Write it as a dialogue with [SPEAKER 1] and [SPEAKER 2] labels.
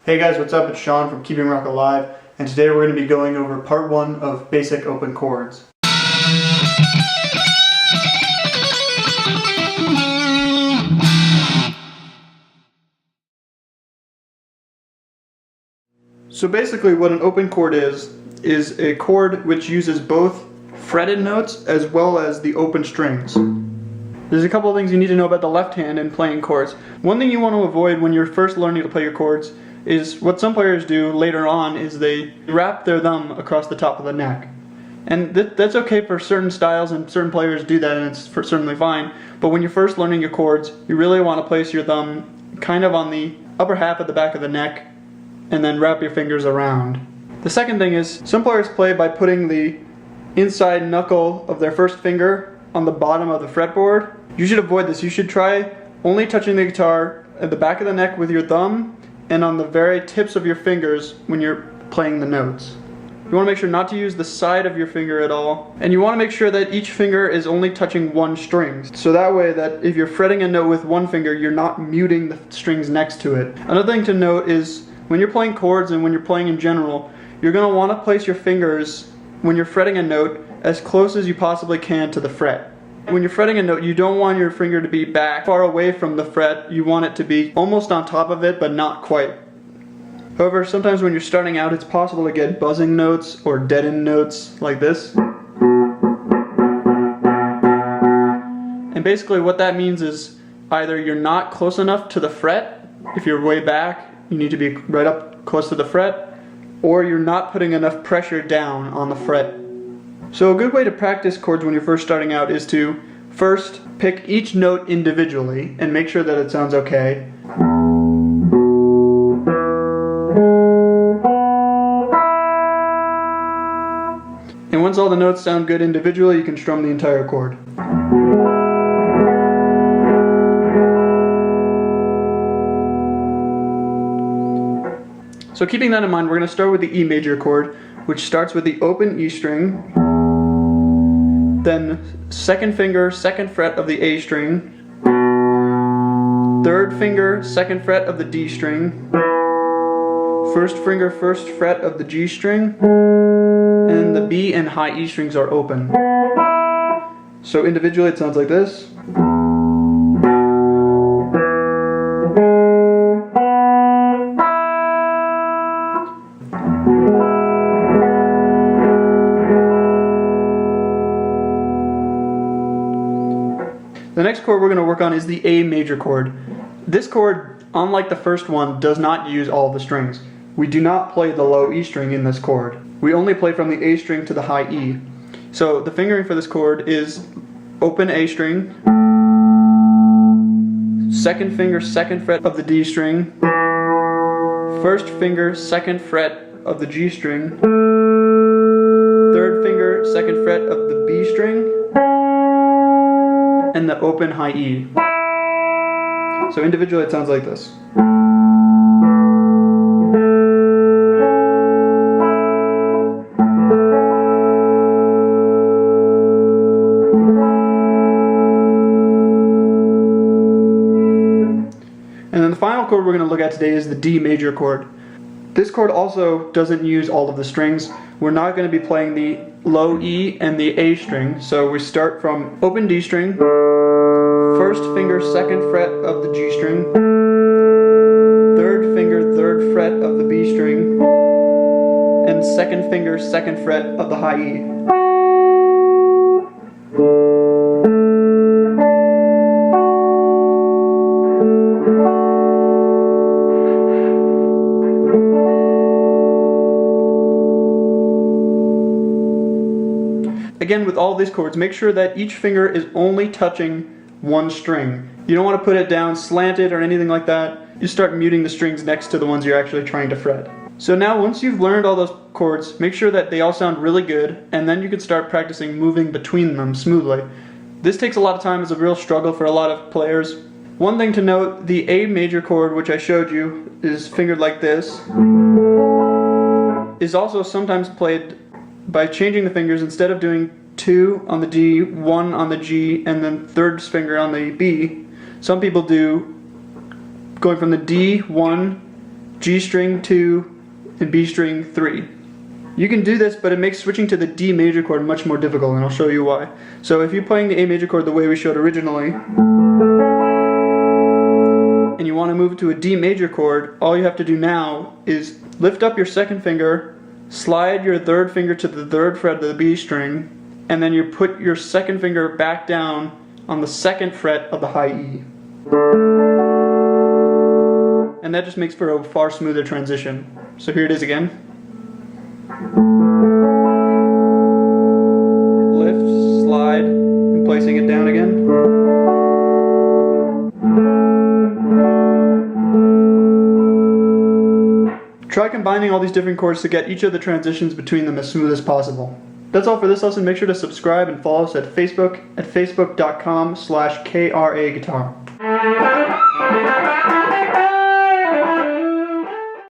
[SPEAKER 1] Hey guys, what's up? It's Sean from Keeping Rock Alive, and today we're going to be going over part 1 of basic open chords. So basically what an open chord is a chord which uses both fretted notes as well as the open strings. There's a couple of things you need to know about the left hand in playing chords. One thing you want to avoid when you're first learning to play your chords is what some players do later on is they wrap their thumb across the top of the neck. And that's okay for certain styles, and certain players do that, and it's certainly fine. But when you're first learning your chords, you really want to place your thumb kind of on the upper half of the back of the neck and then wrap your fingers around. The second thing is some players play by putting the inside knuckle of their first finger on the bottom of the fretboard. You should avoid this. You should try only touching the guitar at the back of the neck with your thumb and on the very tips of your fingers when you're playing the notes. You want to make sure not to use the side of your finger at all, and you want to make sure that each finger is only touching one string, so that way that if you're fretting a note with one finger, you're not muting the strings next to it. Another thing to note is when you're playing chords and when you're playing in general, you're going to want to place your fingers when you're fretting a note as close as you possibly can to the fret. When you're fretting a note, you don't want your finger to be back far away from the fret. You want it to be almost on top of it, but not quite. However, sometimes when you're starting out, it's possible to get buzzing notes or deadened notes like this. And basically what that means is either you're not close enough to the fret. If you're way back, you need to be right up close to the fret, or you're not putting enough pressure down on the fret. So a good way to practice chords when you're first starting out is to first pick each note individually and make sure that it sounds okay. And once all the notes sound good individually, you can strum the entire chord. So keeping that in mind, we're going to start with the E major chord, which starts with the open E string, then second finger, second fret of the A string, third finger, second fret of the D string, first finger, first fret of the G string, and the B and high E strings are open. So individually it sounds like this. The next chord we're going to work on is the A major chord. This chord, unlike the first one, does not use all the strings. We do not play the low E string in this chord. We only play from the A string to the high E. So the fingering for this chord is open A string, second finger, second fret of the D string, first finger, second fret of the G string, third finger, second fret of the B string, and the open high E. So individually it sounds like this. And then the final chord we're going to look at today is the D major chord. This chord also doesn't use all of the strings. We're not going to be playing the low E and the A string, so we start from open D string, first finger, second fret of the G string, third finger, third fret of the B string, and second finger, second fret of the high E. Again, with all these chords, make sure that each finger is only touching one string. You don't want to put it down slanted or anything like that. You start muting the strings next to the ones you're actually trying to fret. So now once you've learned all those chords, make sure that they all sound really good, and then you can start practicing moving between them smoothly. This takes a lot of time. It's a real struggle for a lot of players. One thing to note, the A major chord, which I showed you, is fingered like this, is also sometimes played by changing the fingers. Instead of doing 2 on the D, 1 on the G, and then third finger on the B, some people do going from the D, 1, G string 2, and B string 3. You can do this, but it makes switching to the D major chord much more difficult, and I'll show you why. So if you're playing the A major chord the way we showed originally, and you want to move to a D major chord, all you have to do now is lift up your second finger, slide your third finger to the third fret of the B string, and then you put your second finger back down on the second fret of the high E. And that just makes for a far smoother transition. So here it is again. Lift, slide, and placing it down again. Try combining all these different chords to get each of the transitions between them as smooth as possible. That's all for this lesson. Make sure to subscribe and follow us at Facebook at facebook.com/KRA Guitar.